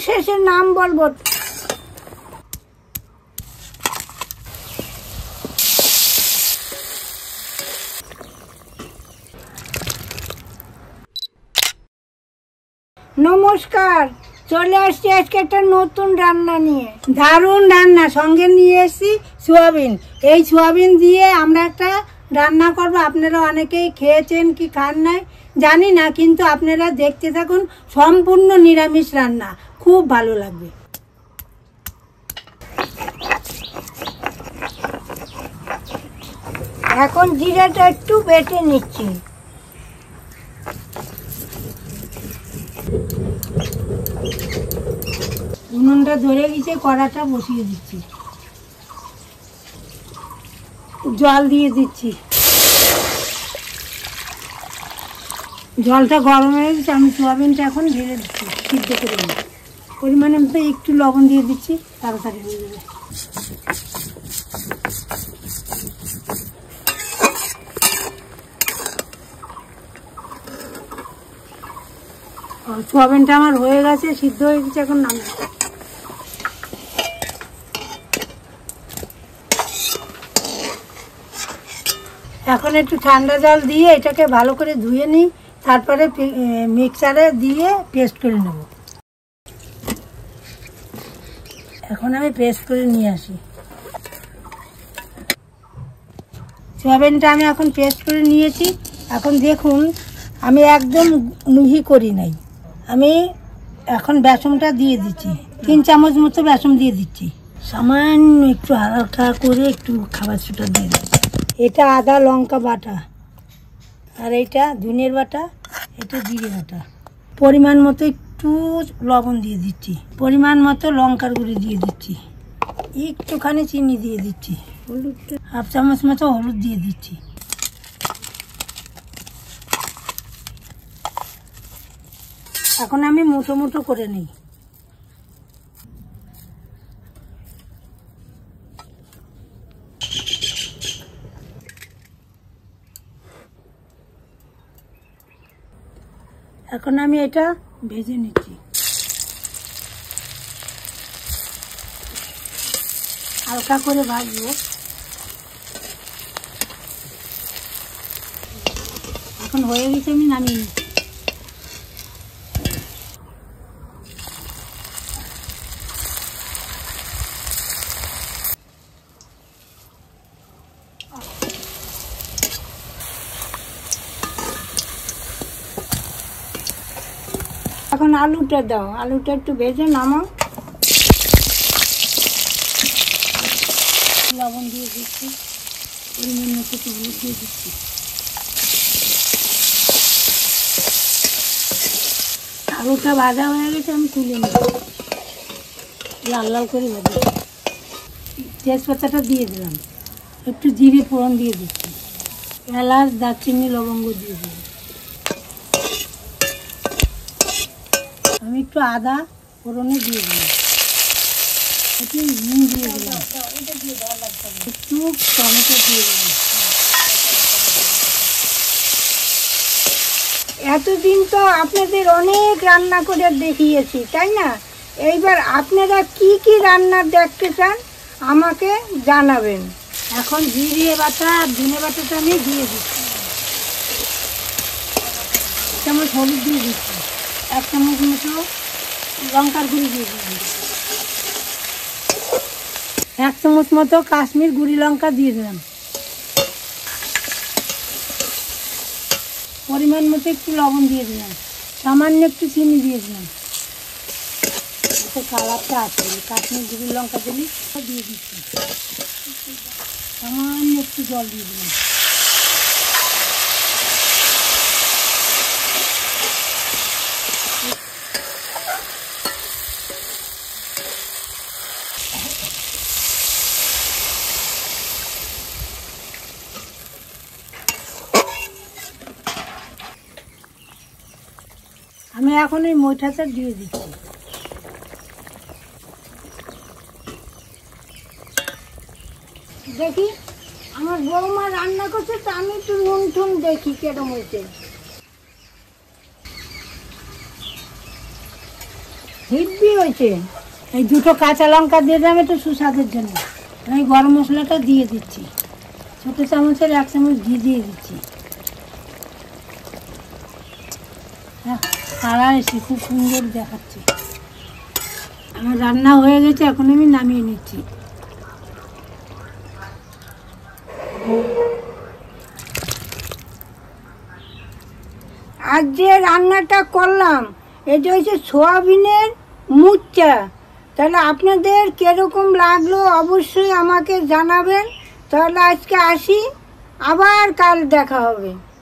শেষে নাম বলবো। নমস্কার, চলে আসছি আজকে একটা নতুন রান্না নিয়ে। দারুণ রান্না, সঙ্গে নিয়ে এসেছি সোয়াবিন। এই সোয়াবিন দিয়ে আমরা একটা রান্না করব। আপনারা অনেকেই খেয়েছেন কি খান নাই জানি না, কিন্তু আপনারা দেখতে থাকুন। সম্পূর্ণ নিরামিষ রান্না, খুব ভালো লাগবে। এখন জিরাটা একটু বেটে নিচ্ছি। উনুনটা ধরে গেছে, কড়াটা বসিয়ে দিচ্ছি, জল দিয়ে দিচ্ছি। জলটা গরম হয়ে গেছে, আমি সোয়াবিনটা এখন ঢেলে দিচ্ছি, সিদ্ধ করে নিই। পরিমাণে মতো একটু লবণ দিয়ে দিচ্ছি, তাড়াতাড়ি হয়ে যাবে। সোয়াবিনটা আমার হয়ে গেছে, সিদ্ধ হয়ে গেছে, এখন নাম। এখন একটু ঠান্ডা জল দিয়ে এটাকে ভালো করে ধুয়ে নিই, তারপরে মিক্সারে দিয়ে পেস্ট করে নেব। এখন আমি পেস্ট করে নিয়ে আসি। সোয়াবিনটা আমি এখন পেস্ট করে নিয়েছি। এখন দেখুন, আমি একদম মিহি করি নাই। আমি এখন বেসনটা দিয়ে দিচ্ছি, 3 চামচ মতো বেসন দিয়ে দিচ্ছি। সামান্য একটু হালকা করে একটু খাবার সোডা দিয়ে দিচ্ছি। এটা আদা লঙ্কা বাটা, আর এটা ধনের বাটা, এটা জিরে বাটা। পরিমাণ মতো একটু লবণ দিয়ে দিচ্ছি, পরিমাণ মতো লঙ্কার গুঁড়ি দিয়ে দিচ্ছি, একটুখানি চিনি দিয়ে দিচ্ছি, হলুদ 1/2 চামচ মতো হলুদ দিয়ে দিচ্ছি। এখন আমি মুঠো মুঠো করে নিই। এখন আমি এটা ভেজে নিচ্ছি, হালকা করে ভাজবো। এখন হয়ে গেছে, আমি নামিয়ে নিচ্ছি। এখন আলুটা দাও, আলুটা একটু ভেজে নামাও। লবণ দিয়ে দিচ্ছি, পরিমাণ মতো একটু হলুদ দিয়ে দিচ্ছি। আলুটা ভাজা হয়ে গেছে, আমি তুলে নেব, লাল লাল করে ভাজি। তেজপাতাটা দিয়ে দিলাম, একটু জিরে ফোড়ন দিয়ে দিচ্ছি, এলাচ দারচিনি লবঙ্গ দিয়ে দিলাম। আমি একটু আদা ফোড়নে দিয়ে দিলাম, একটু নুন দিয়ে দিলাম, একটু টমেটো দিয়ে দিলাম। এতদিন তো আপনাদের অনেক রান্না করে দেখিয়েছি, তাই না? এইবার আপনারা কি কি রান্না দেখতে চান আমাকে জানাবেন। এখন জিরে বাটা আর ধনে বাটাটা আমি দিয়ে দিচ্ছি, 1 চামচ হলুদ দিয়ে দিচ্ছি, 1 চামচ মতো লঙ্কার গুঁড়ি দিয়ে দিলাম, 1 চামচ মতো কাশ্মীর গুঁড়ি লঙ্কা দিয়ে দিলাম, পরিমাণ মতো একটু লবণ দিয়ে দিলাম, সামান্য একটু চিনি দিয়ে দিলাম। কালারটা আছে, কাশ্মীর গুঁড়ি লঙ্কা দিলি দিয়ে দিচ্ছি, সামান্য একটু জল দিয়ে দিলাম। আমি এখন এই মইঠাটা দিয়ে দিচ্ছি। দেখি আমার বৌমা রান্না করছে, তো আমি একটু নুন টুন দেখি কেরম হয়েছে। হিটবি হয়েছে। এই দুটো কাঁচা লঙ্কা দিয়ে দেবে তো সুস্বাদের জন্য। আমি গরম মশলাটা দিয়ে দিচ্ছি, ছোটো চামচের 1 চামচ ঘি দিয়ে দিচ্ছি। হ্যাঁ, কালার এসে খুব সুন্দর দেখাচ্ছে। আমার রান্না হয়ে গেছে, এখন আমি নামিয়ে নিচ্ছি। আজ যে রান্নাটা করলাম এটা হচ্ছে সোয়াবিনের মুচ্চা। তাহলে আপনাদের কীরকম লাগলো অবশ্যই আমাকে জানাবেন। তাহলে আজকে আসি, আবার কাল দেখা হবে।